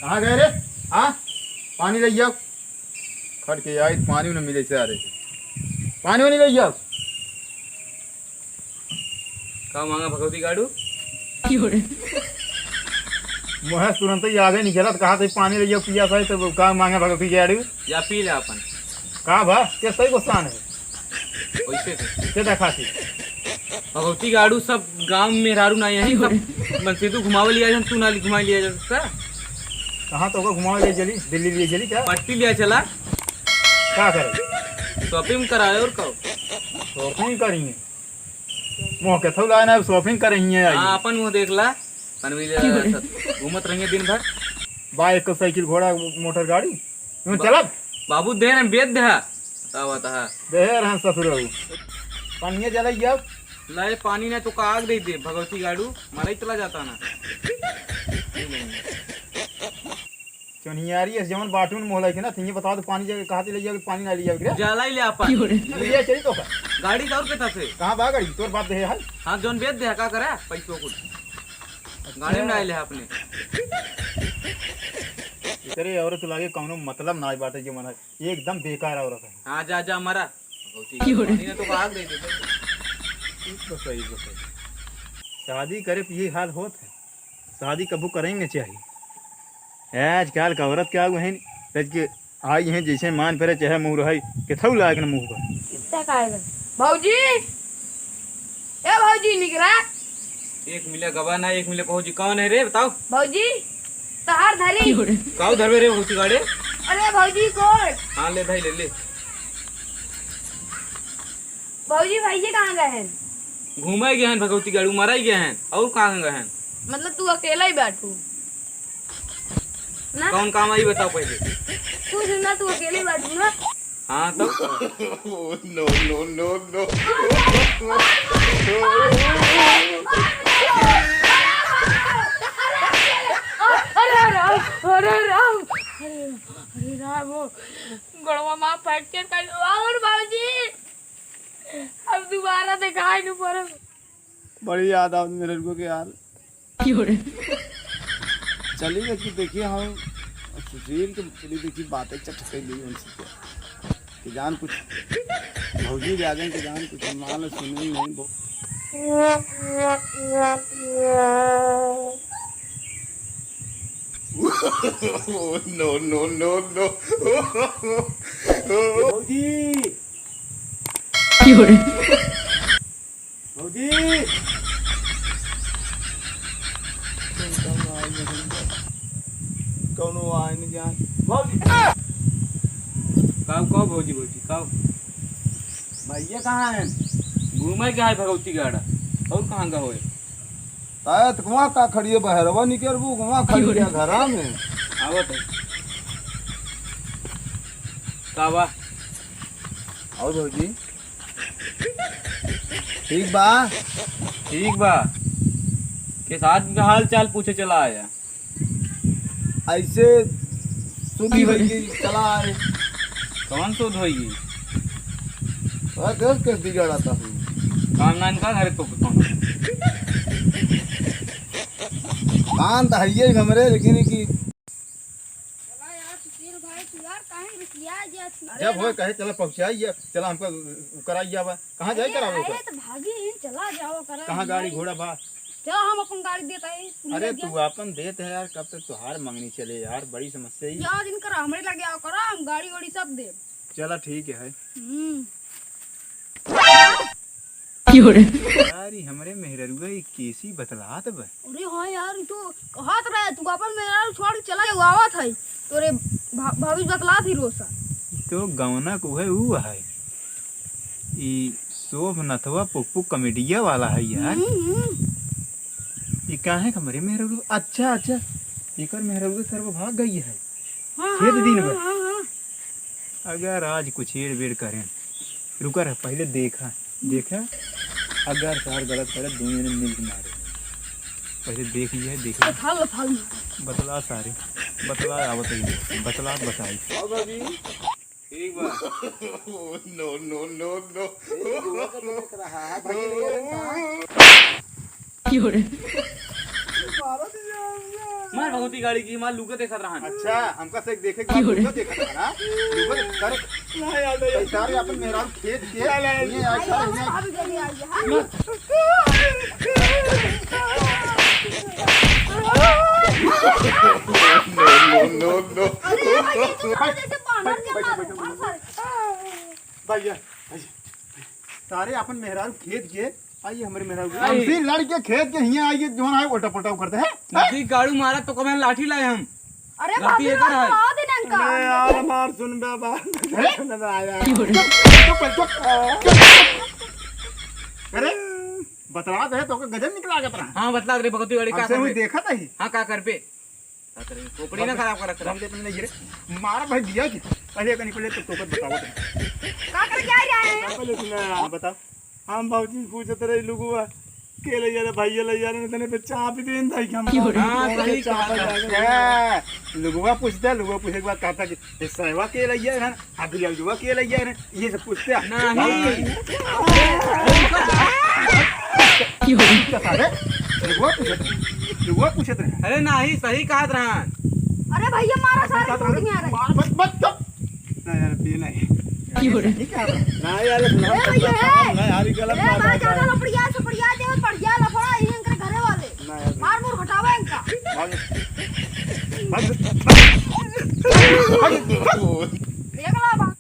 कहाँ गए रे? हाँ, पानी ले जाओ। खड़ के आई पानी न मिले से आ रहे थे। पानी नहीं ले जाओ। का मांगा भगवती गाड़ू मोहे तुरंत ही आगे निकला तो कहा था पानी ले जाओ पिया था तो का मांगे भगवती गाड़ू या पी ले अपन कहा भा के सही गुस्सान है वैसे के देखा थी भगवती गाड़ू सब गांव में रारू ना यही सब मनसे तू घुमावे लिया जा तू ना घुमा लिया जा का कहाँ तो घुमाओ ले चली दिल्ली लिए चली क्या पट्टी लिया चला क्या करे शॉपिंग कराए और कहो शॉपिंग करेंगे मोह के थोड़ा ना शॉपिंग करेंगे हाँ अपन मुँह देख ला घूमत रहेंगे दिन भर बाइक साइकिल घोड़ा मोटर गाड़ी चला बाबू दे रहे बेच दे दे रहे ससुर पानी चला जाओ लाए पानी ने तो काग दे दे भगवती गाड़ू मारा ही चला जाता ना चनियारी है जमन बाटून मोहला के ना थी बताओ तो पानी जगह कहाँ से ले जाओगे पानी ना ले जाओगे जाला ही ले अपन ले चली तो गाड़ी का और के था से कहाँ बा गाड़ी तोर बात है हाँ जोन बेच दे का करे पैसों कुछ गाड़ी में आइले अपने तेरे औरत लागे कौनो मतलब ना बात है जो मन एकदम बेकार औरत है हाँ जा जा मरा भगवती ने तो काग दे दे तो सही शादी करे ये हाल होत है शादी कबू करेंगे चाहिए आजकल का औरत क्या है के आई है जैसे मान पर चाहे मुँह रही किथौ लाग न मुँह पर कितना खाएगा भाऊजी ए भाऊजी निकला एक मिले गवाना एक मिले पहुंची कौन है रे बताओ भाऊजी तहार धरी काऊ धरवे रे भगवती गाड़े अरे भाऊजी कोट हाँ ले भाई ले ले भाऊजी भाई जी कहाँ गए हैं घूमा गए हैं भगवती गाड़ू मारा ही गए हैं और कहाँ गए हैं मतलब तू अकेला ही बैठू ना कौन काम आई बताओ पहले कुछ ना तू अकेले बैठू ना हाँ तो नो नो नो नो अरे राम अरे राम अरे राम गड़वा माँ फ्रैक्चर कर और भाऊजी अब दोबारा दिखाई नहीं पड़ा बड़ी याद आती मेरे को कि यार चली गई कि देखिए हम सुशील के चली देखिए बातें चट कैली उनसे कि जान कुछ भौजी आ गए कि जान कुछ मान सुनी नहीं नो नो नो नो भौजी भौजी कौनो आए नहीं जाए भौजी काऊ काऊ भौजी भौजी काऊ भैया कहाँ हैं घूमा क्या है भगवती गाड़ा और कहाँ का होए तायत कुआं का खड़िए बहरवा निकल वो कुआं खड़ी है घरा में आवत है कावा और भौजी ठीक बा ठीक बा के साथ का हाल चाल पूछे चला आया ऐसे सुधी होगी चला आए कौन शोध होगी देश कैसे बिगड़ा था काम नान का घर तो कौन कान तो है हमरे लेकिन कि चला यार सुशील भाई तू यार काहे रुकिया जा जब हो कहे चला पहुंचाइए चला हमको कराइए अब कहाँ जाए कराओ अरे तो भागी इन चला जाओ करा कहाँ गाड़ी घोड़ा बा चलो हम अपन गाड़ी देता है अरे तू अपन देते है यार कब तक तुहार मंगनी चले यार बड़ी समस्या ही यार दिन करा हमरे लगे आओ करा हम गाड़ी वाड़ी सब दे चला ठीक है यार ये हमरे मेहररुआ ये केसी बतलात बा अरे हाँ यार तू कहत रहे तू अपन मेरा छोड़ के चला जाओ आवत है तोरे भाभी बतला थी रोसा तो गौना को है वो है ई शोभ नथवा पुप्पू कॉमेडिया वाला है यार ये कहाँ है हमारे मेहररू अच्छा अच्छा एकर मेहररू सर्व भाग गई है खेत दिन भर अगर आज कुछ एड़ बेड़ करें रुका रहा पहले देखा देखा अगर सार गलत करे दुनिया ने मिल मारे पहले देख लिया देखा बतला सारे बतला आवत है बतला बताई ठीक बा नो नो नो नो मार भगवती गाड़ी की मार लुका देखत रहा अच्छा हमका से देखे के बाद लुगा देखत है ना लुगा कर पैसा रे अपन मेहरारू खेत के ये ऐसा है भाभी जल्दी आइए हाँ नो अरे भाई तू जैसे बानर के मार भैया सारे अपन मेहरारू खेत के आइए हमारे मेहरारू हमसे लड़ के खेत के हियां आइए जोन आए उल्टा पलटा करते हैं नदी गाड़ू मारा तो कमें लाठी लाए हम अरे गलती भाभी एकर है। आ देना इनका यार मार सुन बाबा नजर आया अरे बतला दे तो गजब निकला गत रहा हाँ बतला रे भगवती गाड़ी का हमसे हुई कर पे देखा था ही हाँ का कर पे खोपड़ी ना खराब कर रख हम देते नहीं गिरे मारा भाई दिया कि पहले का निकले तो तोकत बताओ का कर क्या रहे हैं पहले सुना हां बताओ हम बाबूजी पूछत रहे लोगुआ के ले यार भाई ले यार ने तने पे चाप देन था कि हम हाँ, सही कहा। लोगवा पूछता है लोगवा पूछे के बाद कहता कि ये सहवा के लइया है अभी लोगवा के लइया है ये सब पूछते हैं नहीं लोगवा पूछते हैं अरे नहीं सही कहा रहा अरे भैया मारा सारे टूट गया रे बस बस चुप नहीं यार ये नहीं ठीक है ना यार सुना ए भैया है ना यार गलत ए बात मार है ज्यादा लपड़िया सपड़िया दे पड़िया लफड़ा ये इनके घरे वाले ना यार मार मुर हटावा इनका देख लो बा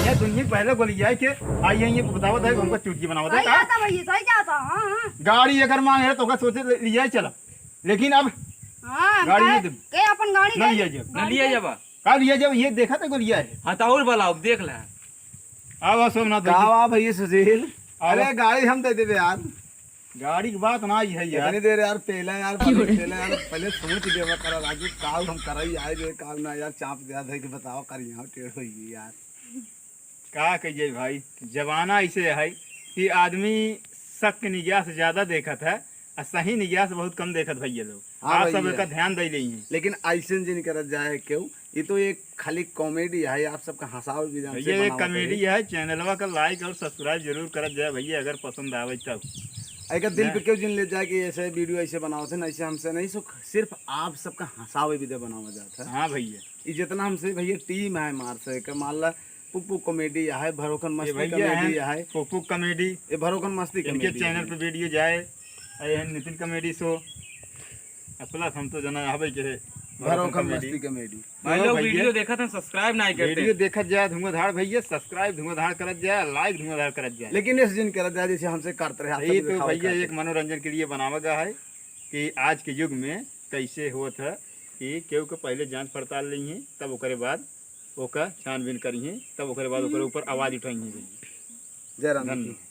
ये दुनिया पहले गोलिया के आई ये बतावत है हमको चुटकी बनावत है सही आता भैया सही क्या था हां हां गाड़ी अगर मांगे है तो का सोचे लिया चला लेकिन अब हां गाड़ी नहीं दे। के अपन गाड़ी न ले लिया जब न लिया जब का लिया जब ये देखा था गोलिया है हाँ तो और बोला अब देख ले आवा सोमनाथ भाई गावा भैया सुशील अरे अरे गाड़ी हम दे देबे यार गाड़ी की बात ना आई है यार इतनी देर यार पहले यार पहले यार पहले सोच देवा करा राजू काल हम करई आए जे काल ना यार चाप दे दे के बताओ कर यहां टेढ़ होई यार का कहिए भाई जमाना ऐसे है कि आदमी शक की निगाह से ज्यादा देखत है और सही निगाह से बहुत कम देखत भैया लोग हाँ आप सब भैया। का ध्यान दे रही हैं लेकिन ऐसे जिन करत जाए क्यों ये तो एक खाली कॉमेडी है आप सबका हंसाओ भी जान भैया एक कॉमेडी है चैनलवा का लाइक और सब्सक्राइब जरूर करत जाए भैया अगर पसंद आवे तब अगर दिल पे क्यों जिन ले जाए कि ऐसे वीडियो ऐसे बनाओ थे ना ऐसे हमसे नहीं सो सिर्फ आप सबका हंसावे वीडियो बनावा जाता है हाँ भैया ये जितना हमसे भैया टीम है मार से के मान ला पुप्पू कॉमेडी है भरोकन ये मस्ती भैया कॉमेडी हैं है पोपू कॉमेडी ये भरोकन मस्ती इनके कॉमेडी चैनल पे वीडियो जाए ये हैं नितिन कॉमेडी शो प्लस हम तो जना हवे के भरोकन मस्ती कॉमेडी भाई हाँ लोग भैया। वीडियो देखा था सब्सक्राइब नहीं वीडियो करते देखत जाए धुआंधार भैया सब्सक्राइब धुआंधार करत जाए लाइक धुआंधार करत जाए लेकिन इस दिन करत जाए जैसे हमसे करते रहे आप यही सब तो दिखावे भैया खातिर। एक मनोरंजन के लिए बनावा गया है कि आज के युग में कैसे होत है कि केहू के पहले जांच पड़ताल ली है तब ओकरे बाद ओका छानबीन करी है तब ओकरे बाद ओकरे ऊपर आवाज उठाई है जय राम जी धन्यवाद। की।